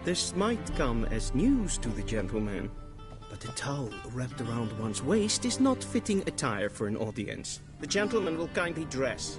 This might come as news to the gentleman, but a towel wrapped around one's waist is not fitting attire for an audience. The gentleman will kindly dress.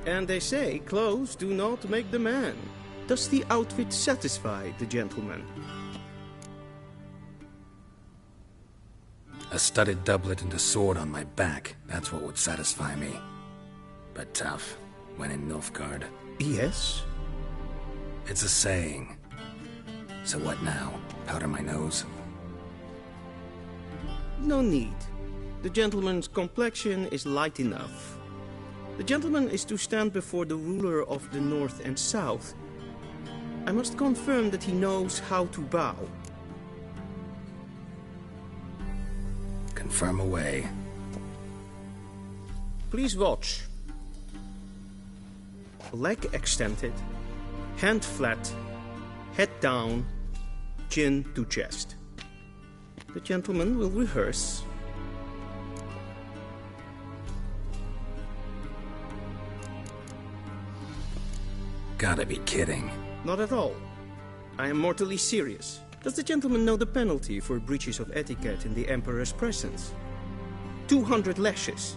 And they say clothes do not make the man. Does the outfit satisfy the gentleman? A studded doublet and a sword on my back, that's what would satisfy me. But tough, when in Nilfgaard. Yes? It's a saying. So what now? Powder my nose? No need. The gentleman's complexion is light enough. The gentleman is to stand before the ruler of the North and South. I must confirm that he knows how to bow. Confirm away. Please watch. Leg extended, hand flat, head down, chin to chest. The gentleman will rehearse. Gotta be kidding. Not at all. I am mortally serious. Does the gentleman know the penalty for breaches of etiquette in the Emperor's presence? 200 lashes.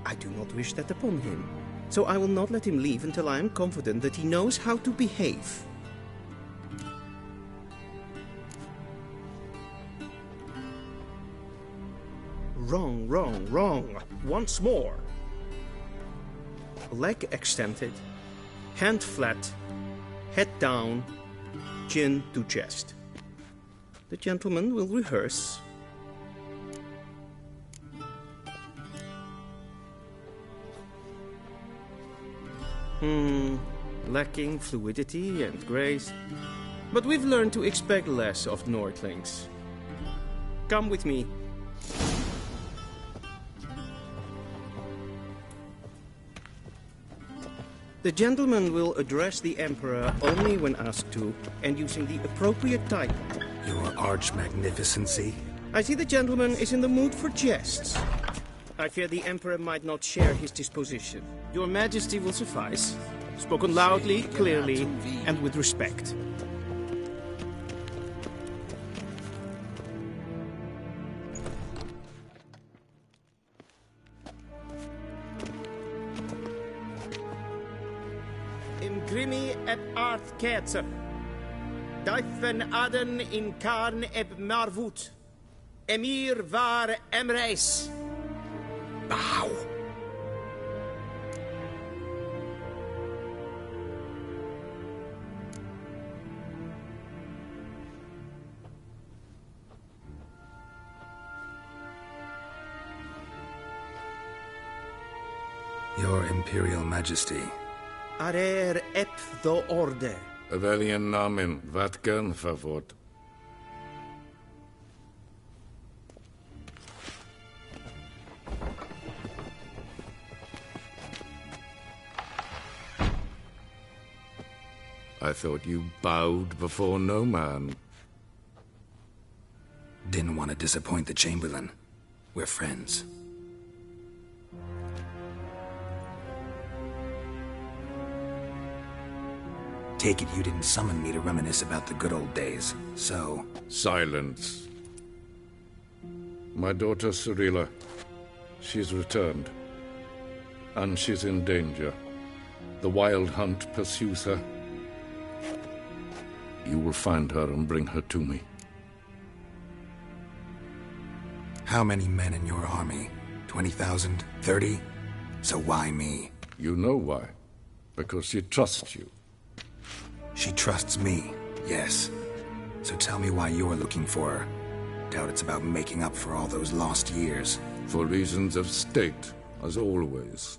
I do not wish that upon him, so I will not let him leave until I am confident that he knows how to behave. Wrong, wrong, wrong. Once more. Leg extended, hand flat, head down, chin to chest. The gentleman will rehearse. Lacking fluidity and grace. But we've learned to expect less of Nordlings. Come with me. The gentleman will address the Emperor only when asked to, and using the appropriate title. Your arch-magnificency? I see the gentleman is in the mood for jests. I fear the Emperor might not share his disposition. Your Majesty will suffice. Spoken loudly, clearly, and with respect. Imgrimi eb art ketzer. Daifen aden in karn eb marvut. Emir var emreis. Bow! Your Imperial Majesty. Arer ep do orde. Weljen namen, wat kan favort? I thought you bowed before no man. Didn't want to disappoint the Chamberlain. We're friends. Take it you didn't summon me to reminisce about the good old days, so... Silence. My daughter Cyrilla, she's returned. And she's in danger. The Wild Hunt pursues her. You will find her and bring her to me. How many men in your army? 20,000? 30? So why me? You know why. Because she trusts you. She trusts me, yes. So tell me why you're looking for her. Doubt it's about making up for all those lost years. For reasons of state, as always.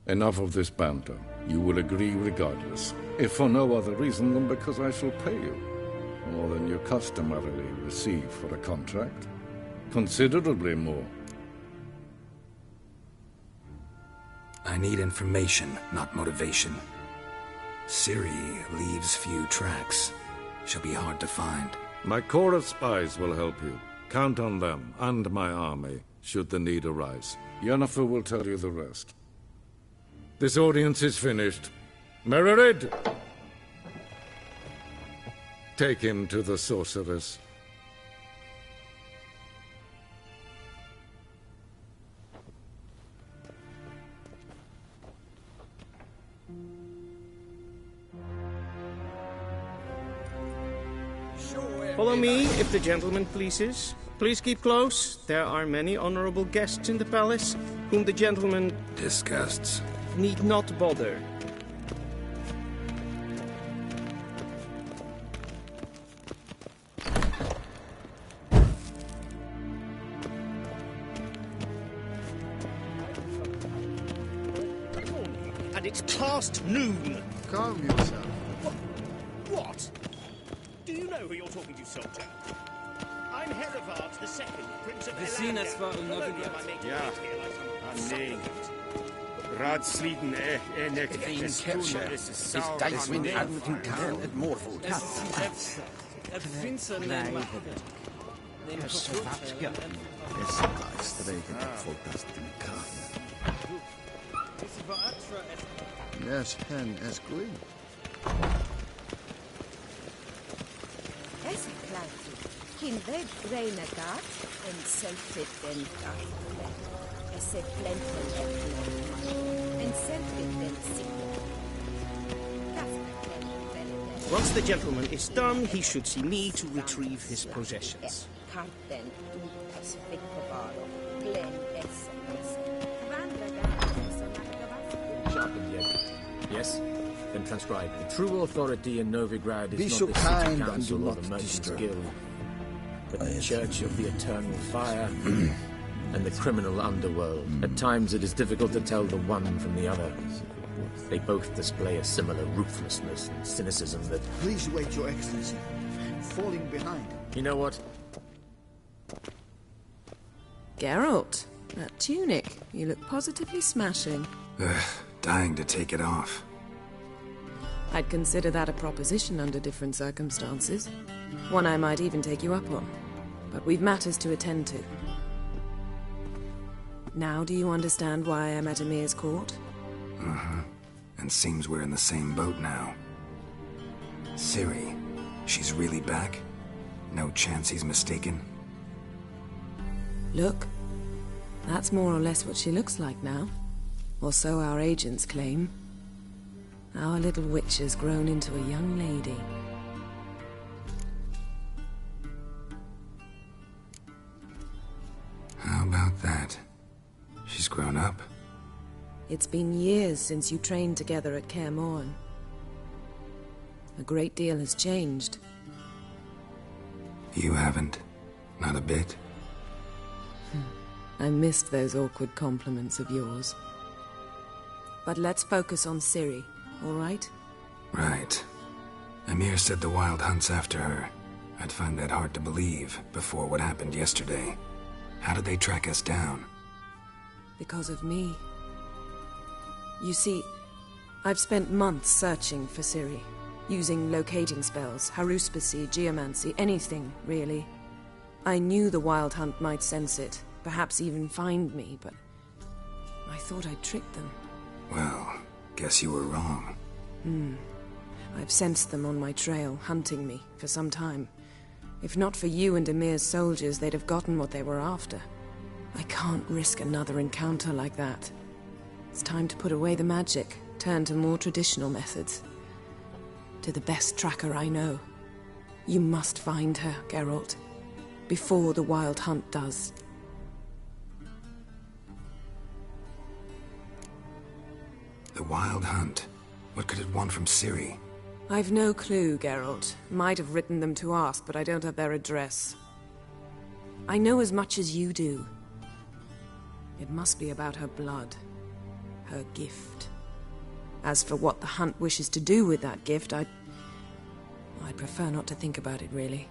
Enough of this banter. You will agree regardless. If for no other reason than because I shall pay you. More than you customarily receive for a contract. Considerably more. I need information, not motivation. Ciri leaves few tracks. She'll be hard to find. My corps of spies will help you. Count on them, and my army, should the need arise. Yennefer will tell you the rest. This audience is finished. Mererid! Take him to the sorceress. Follow me, if the gentleman pleases. Please keep close. There are many honorable guests in the palace, whom the gentleman Disgusts. need not bother. And it's past noon. Calm yourself. What? Do you know who you're talking to, soldier? I'm Herivard II, Prince of Elandia. Ja, nee. Raadsleden enig is Catcher is Dicewin Advent Khan at Morvold. Yes, hen as glee. Es klautje. Geen weg reine gaat en zelfit den dag. Es se plenten en zelfit den sikker. Once the gentleman is done, he should see me to retrieve his possessions. Karten ut as fikkevaro. Glen es. Yes? Then transcribe. The true authority in Novigrad is Be not so the kind City and Council do or the not Merchants disturb. Guild, but the Church of the Eternal Fire and the criminal underworld. At times it is difficult to tell the one from the other. They both display a similar ruthlessness and cynicism that... Please wait, Your Excellency. Falling behind. You know what? Geralt, that tunic. You look positively smashing. Dying to take it off. I'd consider that a proposition under different circumstances. One I might even take you up on. But we've matters to attend to. Now do you understand why I'm at Emir's court? Uh-huh. And seems we're in the same boat now. Ciri, she's really back? No chance he's mistaken? Look, that's more or less what she looks like now. Or so our agents claim. Our little witch has grown into a young lady. How about that? She's grown up? It's been years since you trained together at Kaer Morhen. A great deal has changed. You haven't? Not a bit? I missed those awkward compliments of yours. But let's focus on Ciri, all right? Right. Emir said the Wild Hunt's after her. I'd find that hard to believe before what happened yesterday. How did they track us down? Because of me. You see, I've spent months searching for Ciri, using locating spells, haruspicy, geomancy, anything, really. I knew the Wild Hunt might sense it, perhaps even find me, but I thought I'd tricked them. Well, guess you were wrong. I've sensed them on my trail, hunting me, for some time. If not for you and Emir's soldiers, they'd have gotten what they were after. I can't risk another encounter like that. It's time to put away the magic, turn to more traditional methods. To the best tracker I know. You must find her, Geralt. before the Wild Hunt does. The Wild Hunt? What could it want from Ciri? I've no clue, Geralt. Might have written them to ask, but I don't have their address. I know as much as you do. It must be about her blood. Her gift. As for what the Hunt wishes to do with that gift, I'd prefer not to think about it, really.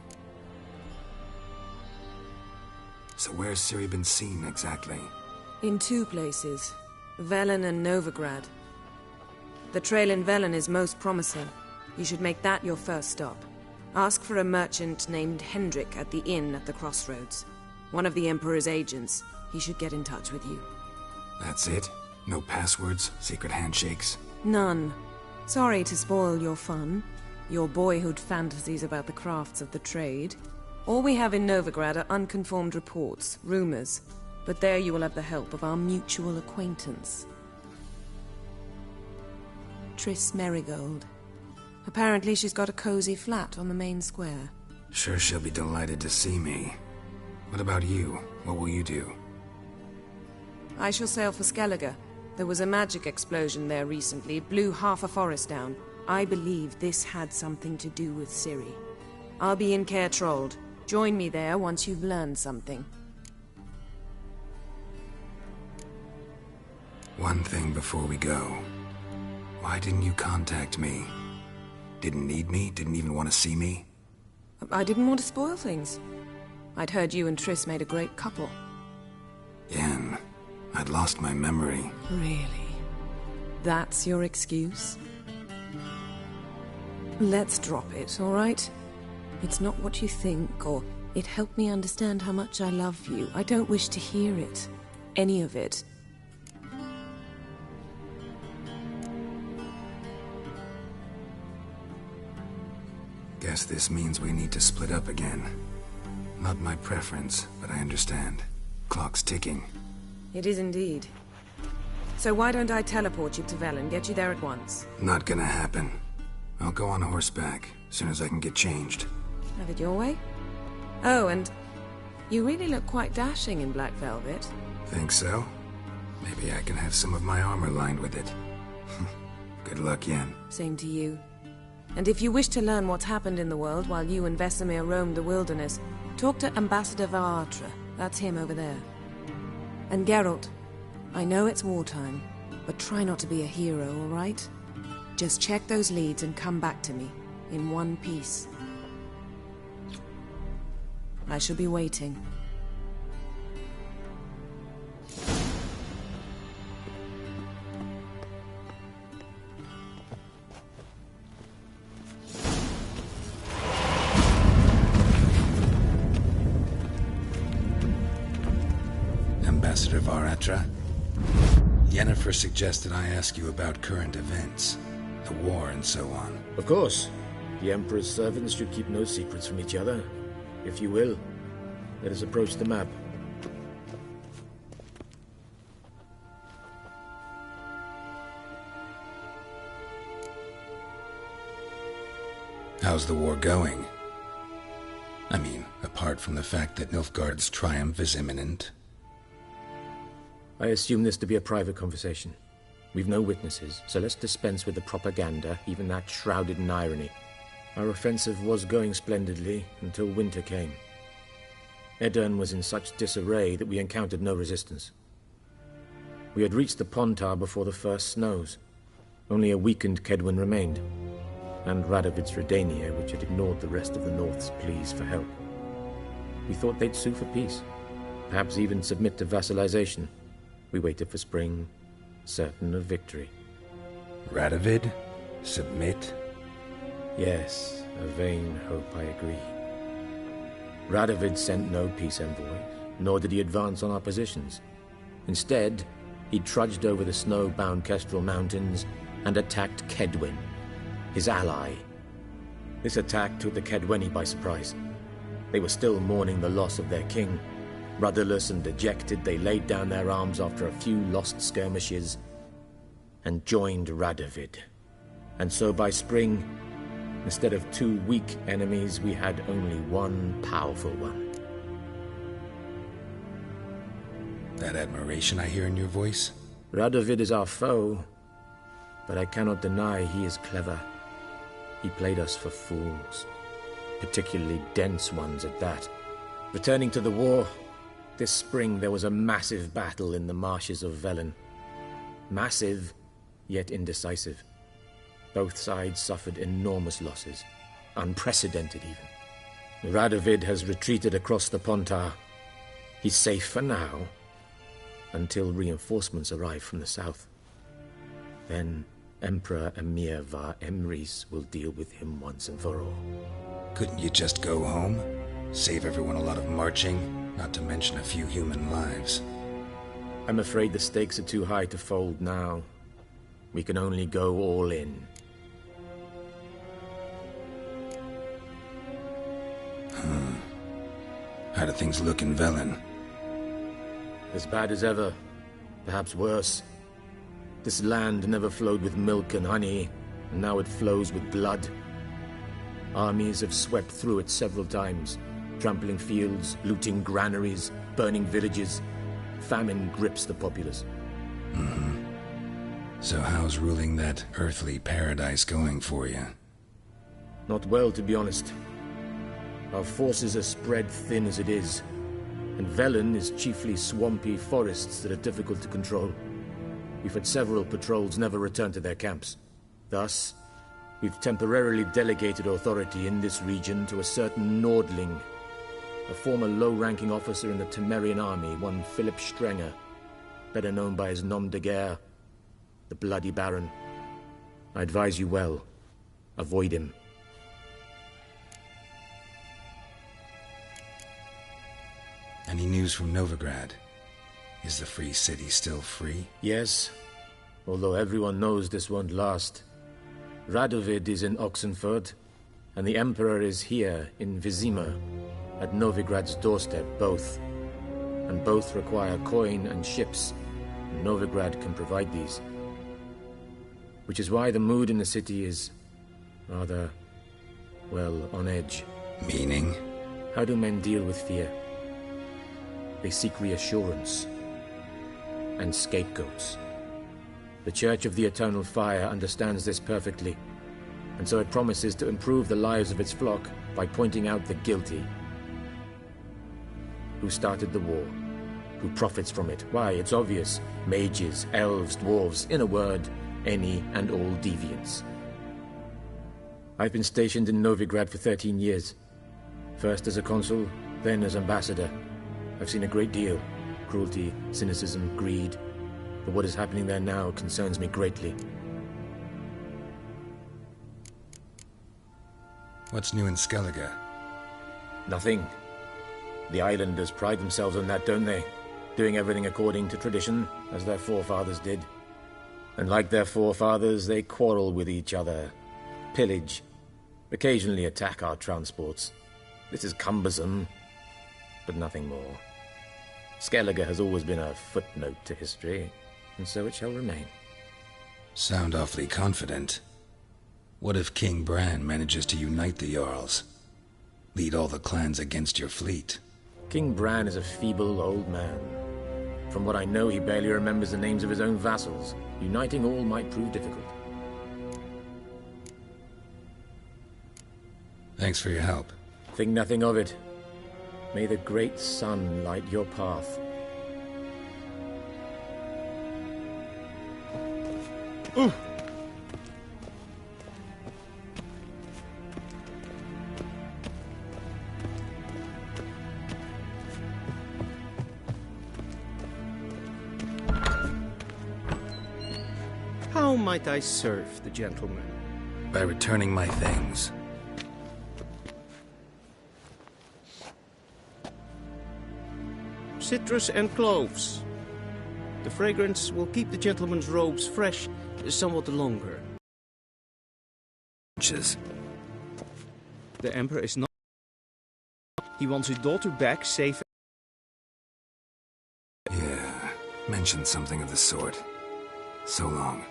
So where's Ciri been seen, exactly? In 2 places. Velen and Novigrad. The trail in Velen is most promising. You should make that your first stop. Ask for a merchant named Hendrik at the inn at the crossroads. One of the Emperor's agents. He should get in touch with you. That's it? No passwords? Secret handshakes? None. Sorry to spoil your fun. Your boyhood fantasies about the crafts of the trade. All we have in Novigrad are unconfirmed reports, rumors. But there you will have the help of our mutual acquaintance. Triss Merigold. Apparently she's got a cozy flat on the main square. Sure she'll be delighted to see me. What about you? What will you do? I shall sail for Skellige. There was a magic explosion there recently, blew half a forest down. I believe this had something to do with Ciri. I'll be in Caer Trolde. Join me there once you've learned something. One thing before we go. Why didn't you contact me? Didn't need me? Didn't even want to see me? I didn't want to spoil things. I'd heard you and Triss made a great couple. Yen, I'd lost my memory. Really? That's your excuse? Let's drop it, all right? It's not what you think, or it helped me understand how much I love you. I don't wish to hear it. Any of it. Guess this means we need to split up again. Not my preference, but I understand. Clock's ticking. It is indeed. So why don't I teleport you to Velen, get you there at once? Not gonna happen. I'll go on horseback, as soon as I can get changed. Have it your way? Oh, and you really look quite dashing in black velvet. Think so? Maybe I can have some of my armor lined with it. Good luck, Yen. Same to you. And if you wish to learn what's happened in the world while you and Vesemir roamed the wilderness, talk to Ambassador Varatra. That's him over there. And Geralt, I know it's wartime, but try not to be a hero, all right? Just check those leads and come back to me, in one piece. I shall be waiting. Ambassador Varatra, Yennefer suggested I ask you about current events, the war and so on. Of course. The Emperor's servants should keep no secrets from each other. If you will, let us approach the map. How's the war going? I mean, apart from the fact that Nilfgaard's triumph is imminent. I assume this to be a private conversation. We've no witnesses, so let's dispense with the propaganda, even that shrouded in irony. Our offensive was going splendidly until winter came. Edirn was in such disarray that we encountered no resistance. We had reached the Pontar before the first snows. Only a weakened Kedwen remained, and Radovid's Redania, which had ignored the rest of the North's pleas for help. We thought they'd sue for peace, perhaps even submit to vassalization. We waited for spring, certain of victory. Radovid? Submit? Yes, a vain hope, I agree. Radovid sent no peace envoys, nor did he advance on our positions. Instead, he trudged over the snow-bound Kestrel Mountains and attacked Kedwen, his ally. This attack took the Kedweni by surprise. They were still mourning the loss of their king. Rudderless and dejected, they laid down their arms after a few lost skirmishes and joined Radovid. And so by spring, instead of two weak enemies, we had only one powerful one. That admiration I hear in your voice? Radovid is our foe, but I cannot deny he is clever. He played us for fools, particularly dense ones at that. Returning to the war, this spring there was a massive battle in the marshes of Velen. Massive, yet indecisive. Both sides suffered enormous losses, unprecedented even. Radovid has retreated across the Pontar. He's safe for now, until reinforcements arrive from the south. Then Emperor Emir var Emrys will deal with him once and for all. Couldn't you just go home? Save everyone a lot of marching, not to mention a few human lives. I'm afraid the stakes are too high to fold now. We can only go all in. How do things look in Velen? As bad as ever, perhaps worse. This land never flowed with milk and honey, and now it flows with blood. Armies have swept through it several times, trampling fields, looting granaries, burning villages. Famine grips the populace. So how's ruling that earthly paradise going for you? Not well, to be honest. Our forces are spread thin as it is, and Velen is chiefly swampy forests that are difficult to control. We've had several patrols never return to their camps. Thus, we've temporarily delegated authority in this region to a certain Nordling, a former low-ranking officer in the Temerian army, one Philip Strenger, better known by his nom de guerre, the Bloody Baron. I advise you well. Avoid him. Any news from Novigrad? Is the free city still free? Yes, although everyone knows this won't last. Radovid is in Oxenford, and the Emperor is here in Vizima, at Novigrad's doorstep, both. And both require coin and ships, and Novigrad can provide these. Which is why the mood in the city is rather, well, on edge. Meaning? How do men deal with fear? They seek reassurance and scapegoats. The Church of the Eternal Fire understands this perfectly, and so it promises to improve the lives of its flock by pointing out the guilty. Who started the war? Who profits from it? Why, it's obvious. Mages, elves, dwarves, in a word, any and all deviants. I've been stationed in Novigrad for 13 years. First as a consul, then as ambassador. I've seen a great deal. Cruelty, cynicism, greed. But what is happening there now concerns me greatly. What's new in Skellige? Nothing. The islanders pride themselves on that, don't they? Doing everything according to tradition, as their forefathers did. And like their forefathers, they quarrel with each other, pillage, occasionally attack our transports. This is cumbersome, but nothing more. Skellige has always been a footnote to history, and so it shall remain. Sound awfully confident. What if King Bran manages to unite the Jarls? Lead all the clans against your fleet? King Bran is a feeble old man. From what I know, he barely remembers the names of his own vassals. Uniting all might prove difficult. Thanks for your help. Think nothing of it. May the great sun light your path. Ooh. How might I serve the gentleman? By returning my things. Citrus and cloves. The fragrance will keep the gentleman's robes fresh somewhat longer. The Emperor is not... He wants his daughter back safe. Yeah, mentioned something of the sort. So long.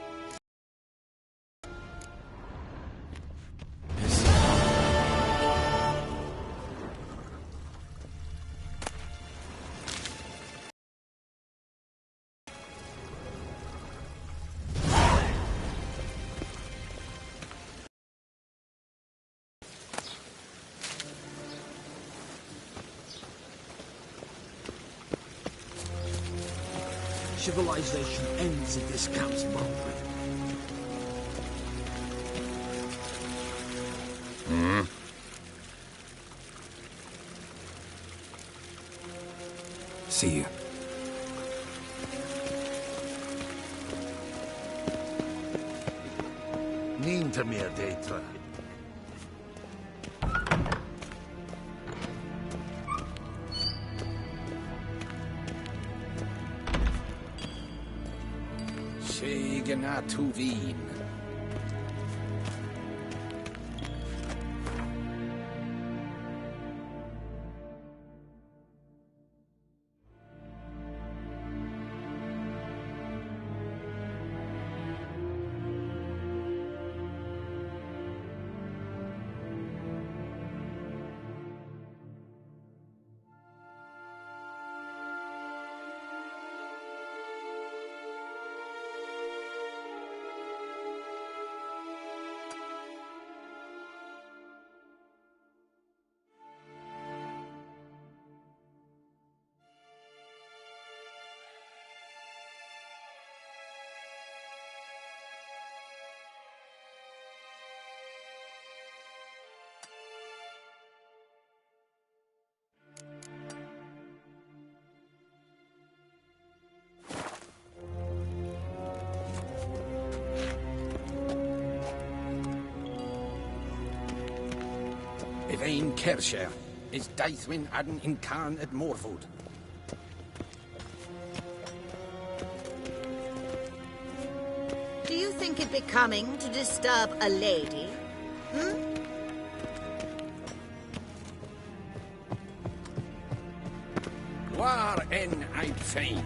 civilization ends at this camp's boundary. See you. Niet meer data. Segena to Wien. Evain Kersher is Daithwin Adden in Khan at Morwood. Do you think it becoming to disturb a lady? War en Eidfein.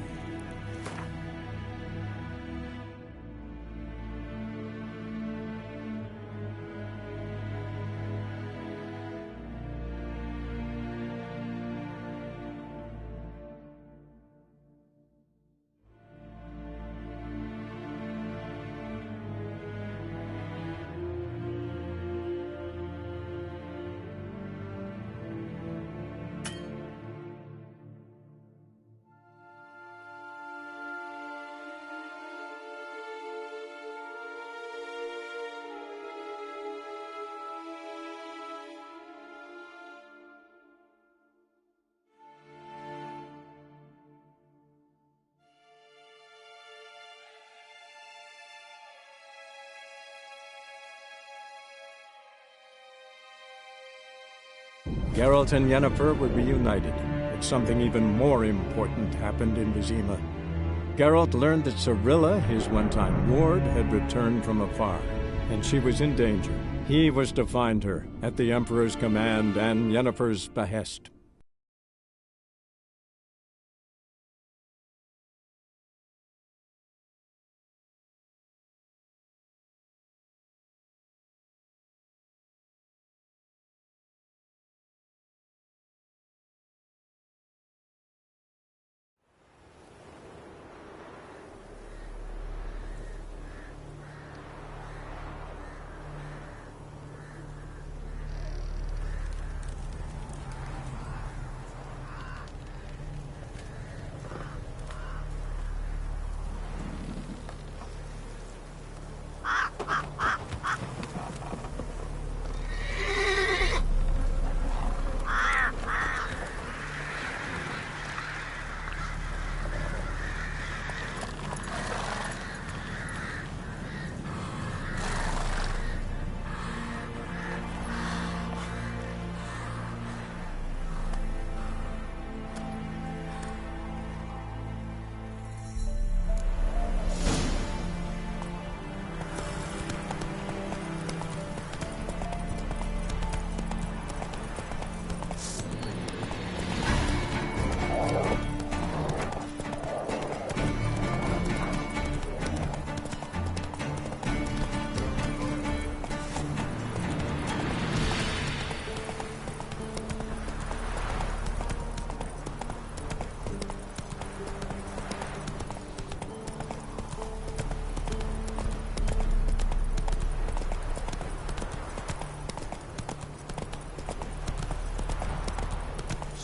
Geralt and Yennefer were reunited, but something even more important happened in Vizima. Geralt learned that Cirilla, his one-time ward, had returned from afar, and she was in danger. He was to find her, at the Emperor's command and Yennefer's behest.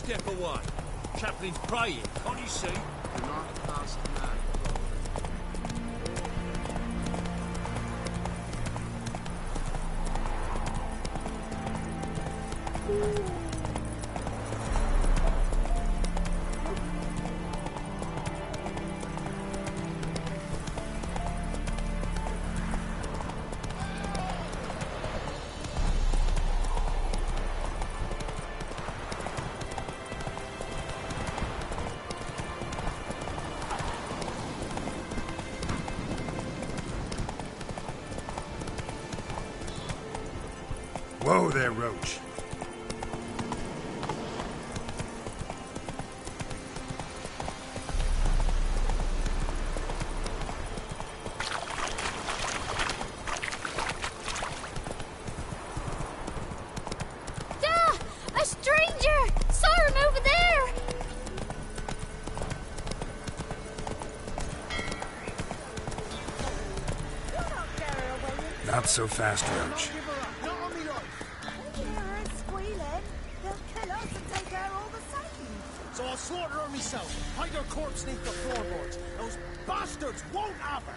Step away. Chaplain's praying, can't you see? Do not pass now. Whoa there, Roach. A stranger! Saw him over there! Not so fast, Roach. So I'll slaughter her myself. Hide her corpse beneath the floorboards. Those bastards won't have her.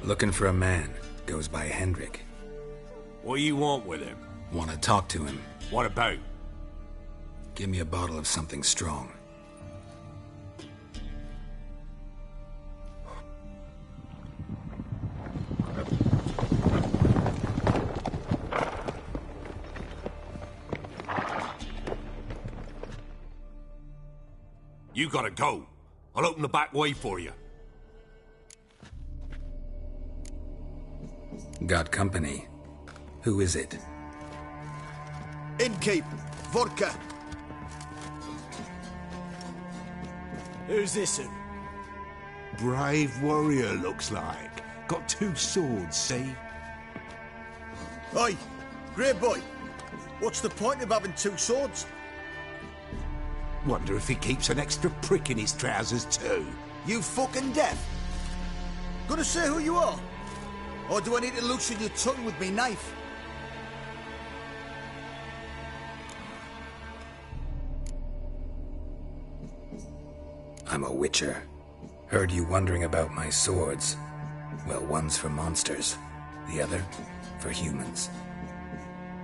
Looking for a man. Goes by Hendrik. What do you want with him? Want to talk to him. What about? Give me a bottle of something strong. You gotta go. I'll open the back way for you. Got company. Who is it? Innkeep, vodka. Who's this one? Brave warrior, looks like. Got 2 swords, see? Oi, grey boy. What's the point of having 2 swords? Wonder if he keeps an extra prick in his trousers too. You fucking deaf? Gonna say who you are? Or do I need to loosen your tongue with me knife? I'm a witcher. Heard you wondering about my swords. Well, one's for monsters, the other for humans.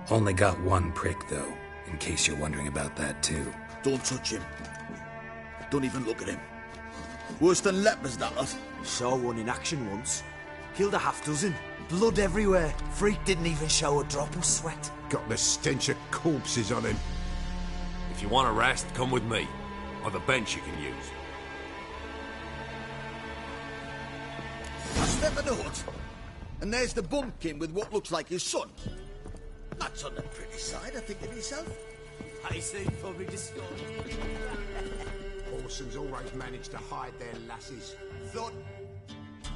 Only got 1 prick, though, in case you're wondering about that, too. Don't touch him. Don't even look at him. Worse than lepers, that lot. Saw one in action once. Killed a half-dozen. Blood everywhere. Freak didn't even show a drop of sweat. Got the stench of corpses on him. If you want a rest, come with me. Or the bench you can use. I step a note. And there's the bumpkin with what looks like his son. That's on the pretty side, I think to myself. I seem probably discovered. Orsons always manage to hide their lasses. Thought...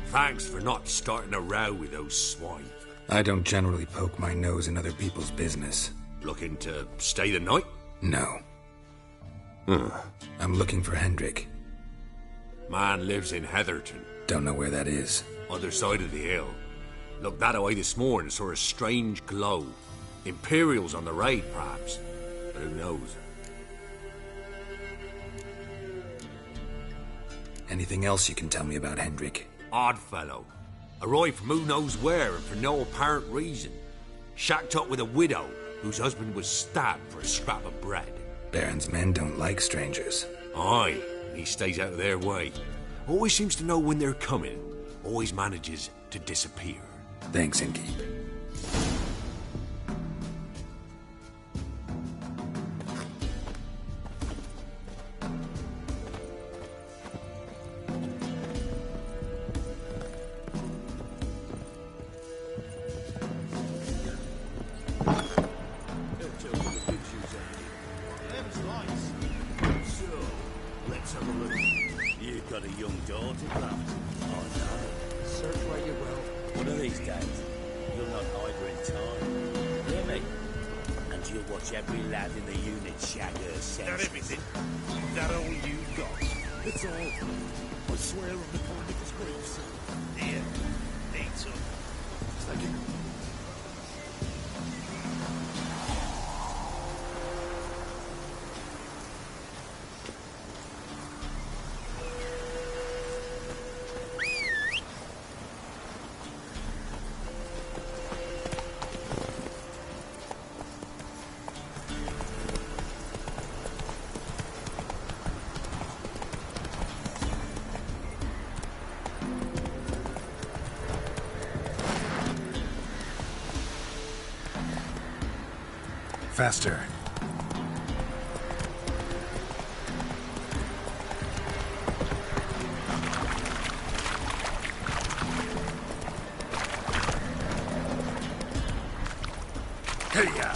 Thanks for not starting a row with those swine. I don't generally poke my nose in other people's business. Looking to stay the night? No. I'm looking for Hendrik. Man lives in Heatherton. Don't know where that is. Other side of the hill. Looked that away this morning, saw a strange glow. Imperial's on the raid, perhaps. But who knows? Anything else you can tell me about Hendrik? Odd fellow. Arrived from who knows where and for no apparent reason. Shacked up with a widow whose husband was stabbed for a scrap of bread. Baron's men don't like strangers. Aye, he stays out of their way. Always seems to know when they're coming. Always manages to disappear. Thanks, Innkeep. Faster. Hey-ya!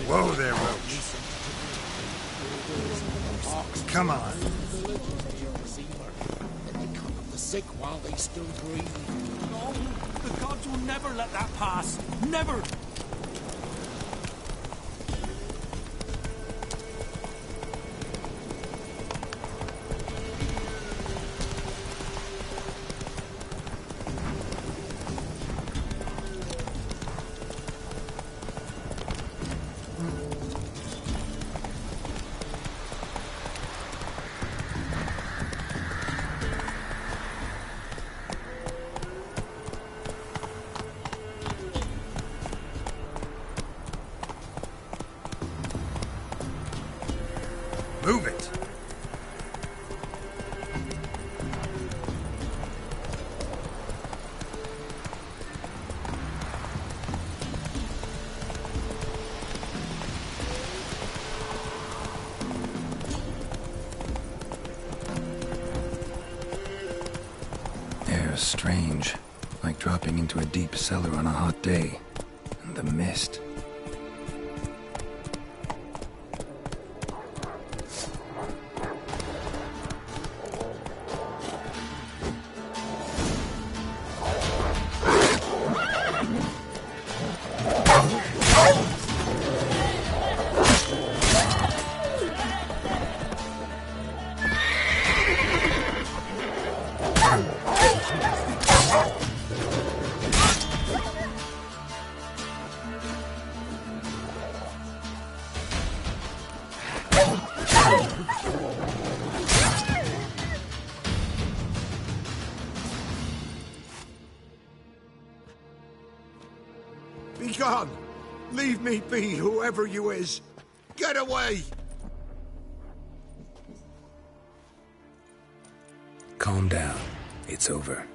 Whoa there, Roach. Come on. The sick while they still breathe. No, the gods will never let that pass. Never! Move it! Air's strange, like dropping into a deep cellar on a hot day. And the mist. Be gone! Leave me be, whoever you is! Get away! Calm down. It's over.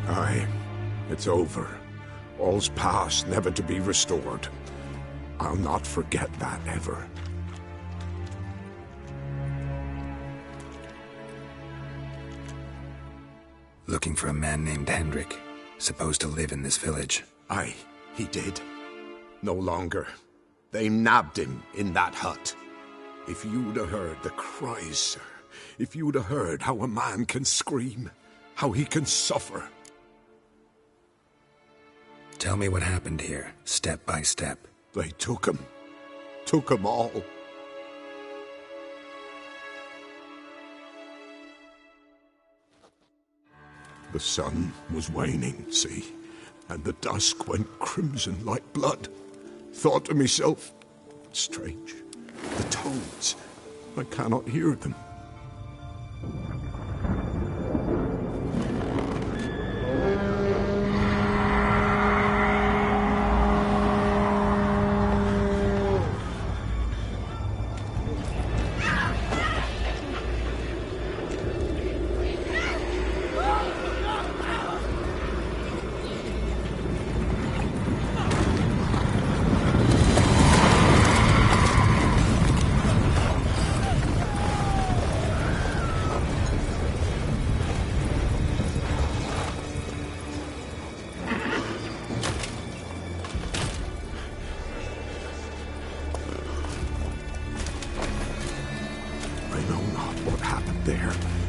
Aye, it's over. All's past, never to be restored. I'll not forget that ever. Looking for a man named Hendrik, supposed to live in this village. Aye, he did. No longer. They nabbed him in that hut. If you'd have heard the cries, sir. If you'd have heard how a man can scream, how he can suffer. Tell me what happened here, step by step. They took him. Took him all. The sun was waning, see, and the dusk went crimson like blood. Thought to myself, strange, the toads, I cannot hear them.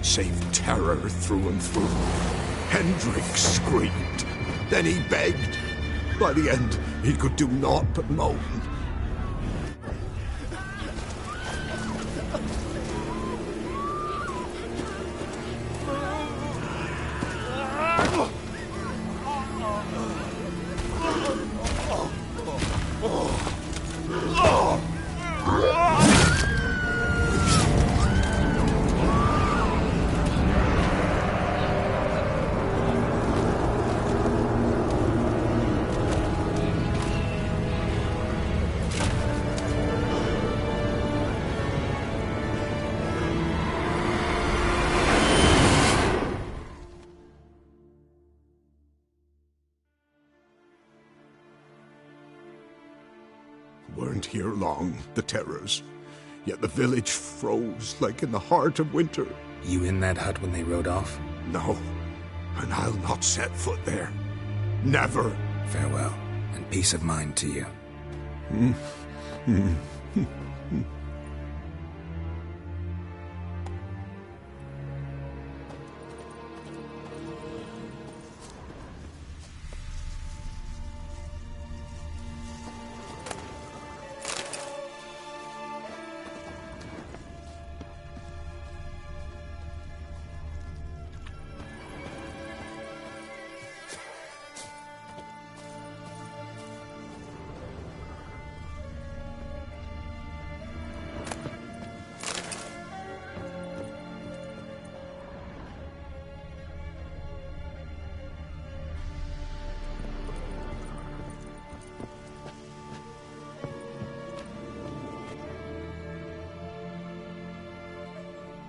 Save terror through and through. Hendrik screamed. Then he begged. By the end, he could do naught but moan. weren't here long, the terrors. Yet the village froze like in the heart of winter. You in that hut when they rode off? No, and I'll not set foot there. Never. Farewell, and peace of mind to you.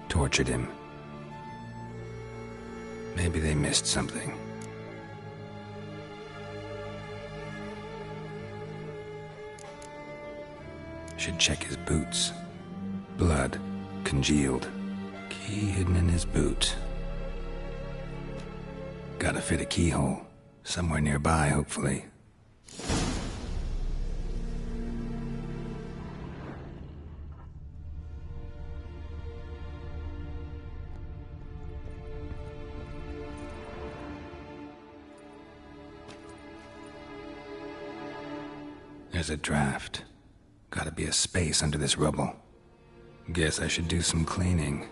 Tortured him. Maybe they missed something. Should check his boots. Blood, congealed. Key hidden in his boot. Gotta fit a keyhole. Somewhere nearby, hopefully. There's a draft. Gotta be a space under this rubble. Guess I should do some cleaning.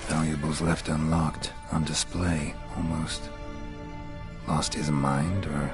Valuables left unlocked, on display, almost. Lost his mind, or...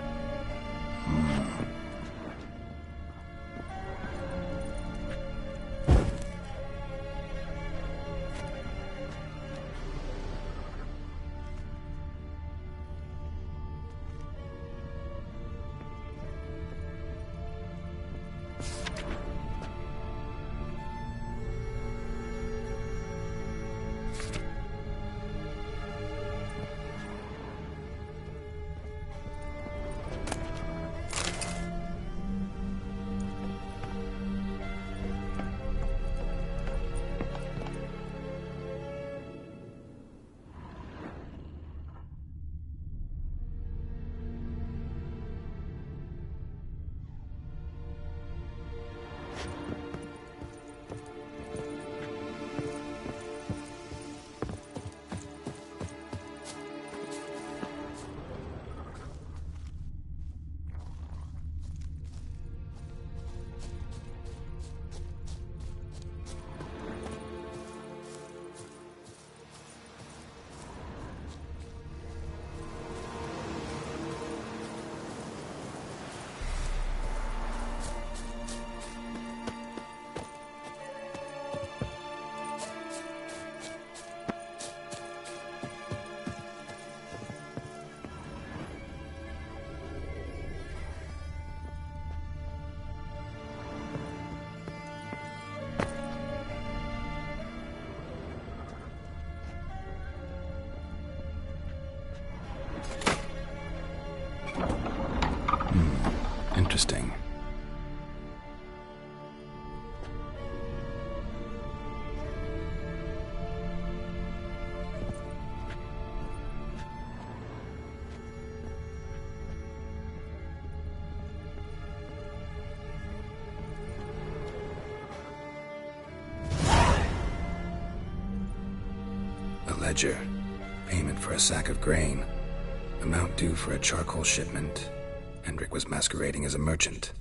Interesting. A ledger. Payment for a sack of grain. Amount due for a charcoal shipment. Hendrik was masquerading as a merchant.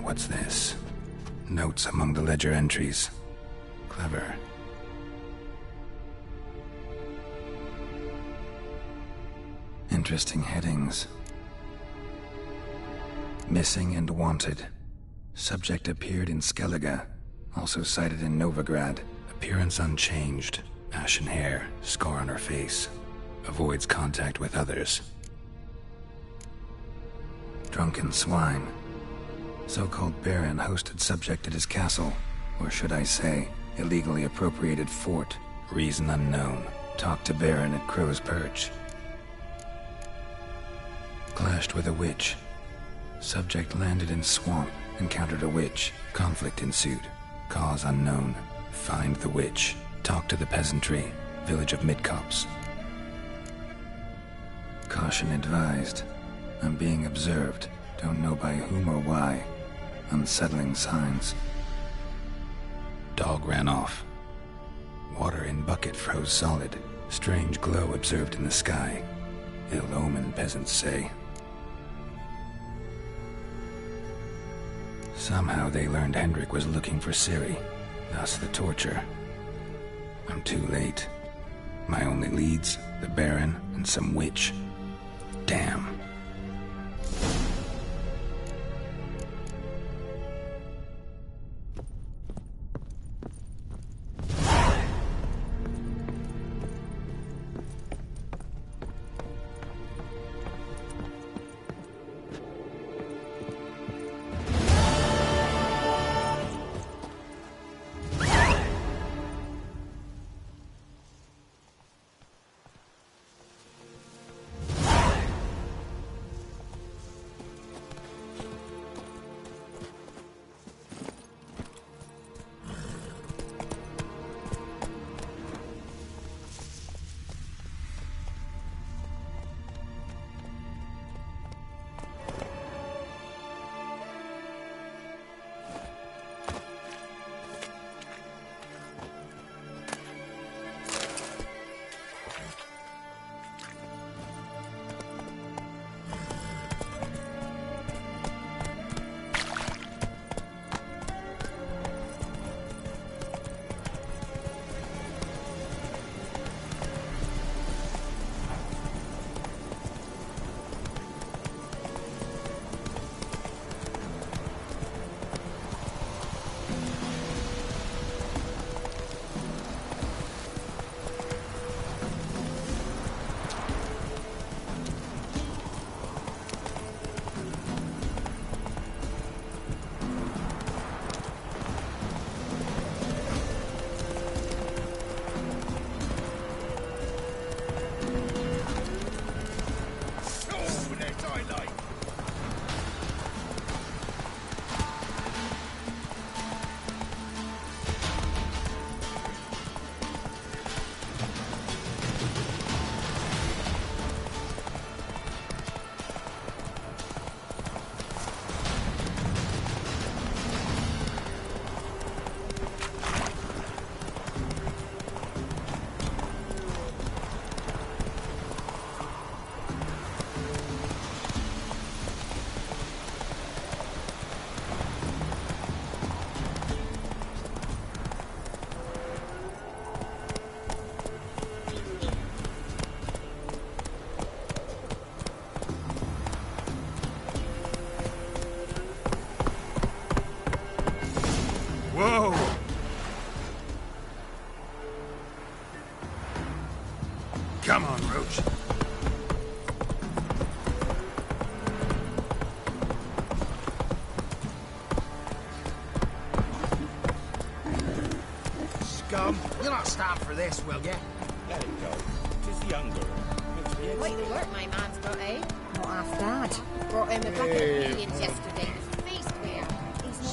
What's this? Notes among the ledger entries. Clever. Interesting headings. Missing and wanted. Subject appeared in Skellige. Also sighted in Novigrad. Appearance unchanged. Ashen hair, scar on her face. Avoids contact with others. Drunken swine. So-called Baron hosted subject at his castle. Or should I say, illegally appropriated fort. Reason unknown. Talked to Baron at Crow's Perch. Clashed with a witch. Subject landed in swamp. Encountered a witch. Conflict ensued. Cause unknown. Find the witch. Talk to the peasantry. Village of Midcopse. Caution advised. I'm being observed. Don't know by whom or why. Unsettling signs. Dog ran off. Water in bucket froze solid. Strange glow observed in the sky. Ill omen, peasants say. Somehow they learned Hendrik was looking for Ciri. Thus the torture. I'm too late. My only leads, the Baron and some witch. Damn. Come on, Roach. Scum, you'll not stand for this, will ya? Let it go. 'Tis younger. Quite the work my man's got, eh? Not half bad. Brought him a bucket of millions yesterday. Feast there.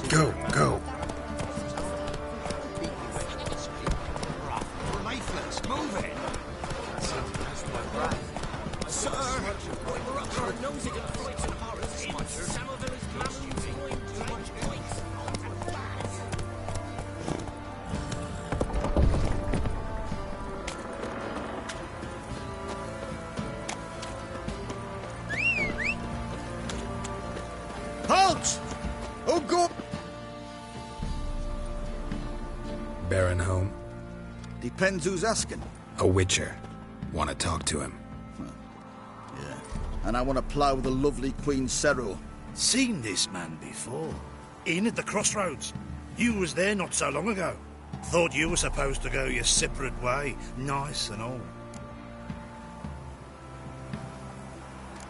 Go, go. We're lifeless. Move it. Sir, we're up to our nose in frights and horrors. Some of them is mammals going to points. Halt! Oh, go! Baron home? Depends who's asking. A witcher. Want to talk to him. Yeah. And I want to plough the lovely Queen Cero. Seen this man before. In at the crossroads. You was there not so long ago. Thought you were supposed to go your separate way, nice and all.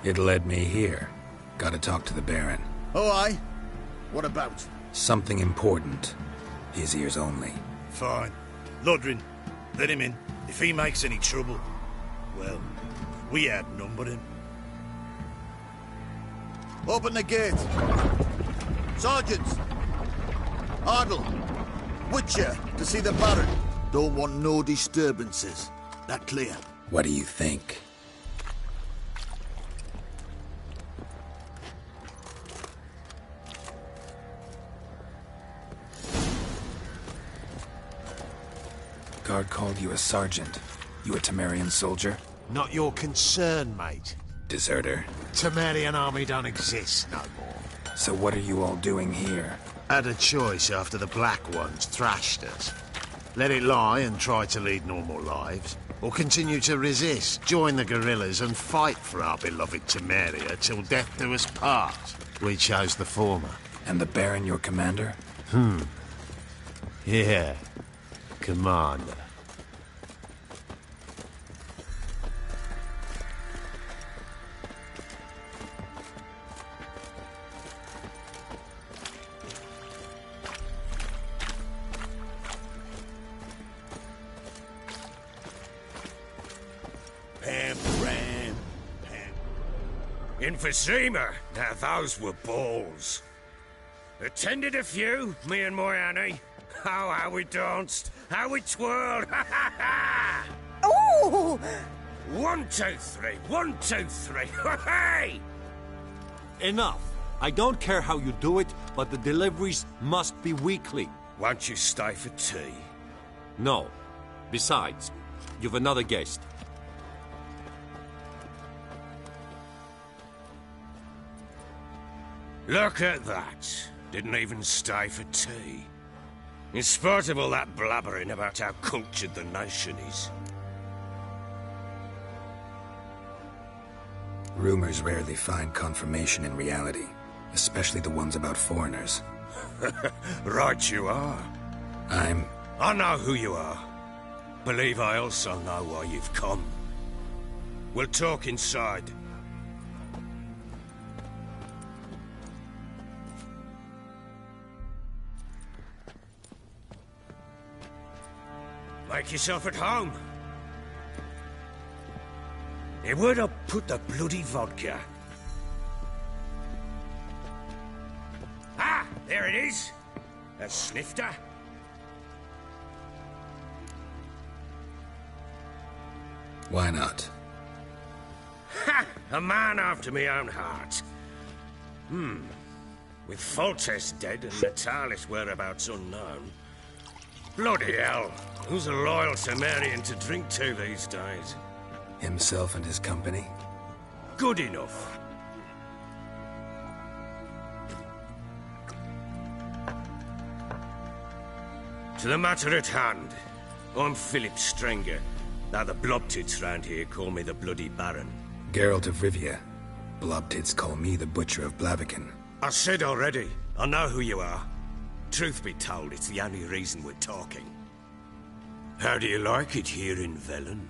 It led me here. Gotta talk to the Baron. Oh, aye? What about? Something important. His ears only. Fine. Lodrin, let him in. If he makes any trouble, well, we outnumber him. Open the gate. Sergeants! Ardle! Witcher, to see the Baron. Don't want no disturbances. That clear? What do you think? Guard called you a sergeant. You a Temerian soldier? Not your concern, mate. Deserter. Temerian army don't exist no more. So what are you all doing here? Had a choice after the Black Ones thrashed us. Let it lie and try to lead normal lives, or continue to resist, join the guerrillas and fight for our beloved Temeria till death do us part. We chose the former. And the Baron your commander? Yeah. Commander. In Vizima, now those were balls. Attended a few, me and my Annie. Oh, how we danced, how we twirled. Ooh! 1, 2, 3, 1, 2, 3. Hey! Enough. I don't care how you do it, but the deliveries must be weekly. Won't you stay for tea? No. Besides, you've another guest. Look at that. Didn't even stay for tea. In spite of all that blabbering about how cultured the nation is. Rumors rarely find confirmation in reality, especially the ones about foreigners. Right you are. I know who you are. Believe I also know why you've come. We'll talk inside. Make yourself at home. Hey, where'd I put the bloody vodka? Ah, there it is. A snifter. Why not? Ha! A man after me own heart. With Foltest dead and Natalis whereabouts unknown. Bloody hell. Who's a loyal Temerian to drink to these days? Himself and his company? Good enough. To the matter at hand. I'm Philip Strenger. Now the Blobtits round here call me the Bloody Baron. Geralt of Rivia. Blobtits call me the Butcher of Blaviken. I said already, I know who you are. Truth be told, it's the only reason we're talking. How do you like it here in Velen?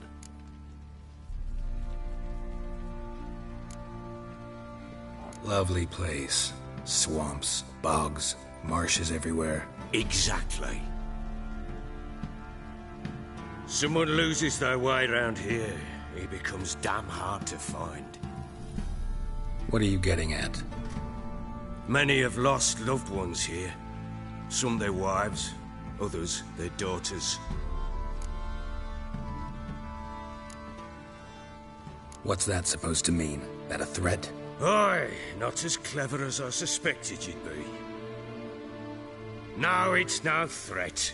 Lovely place. Swamps, bogs, marshes everywhere. Exactly. Someone loses their way around here, he becomes damn hard to find. What are you getting at? Many have lost loved ones here. Some their wives, others their daughters. What's that supposed to mean? That a threat? Aye, not as clever as I suspected you'd be. No, it's no threat.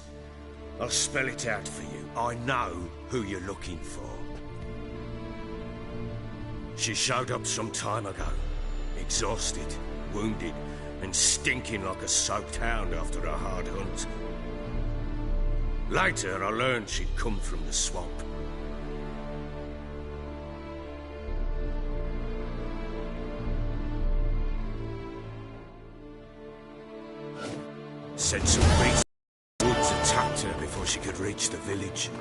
I'll spell it out for you. I know who you're looking for. She showed up some time ago. Exhausted, wounded, and stinking like a soaked hound after a hard hunt. Later, I learned she'd come from the swamp. said some beasts in the woods attacked her before she could reach the village.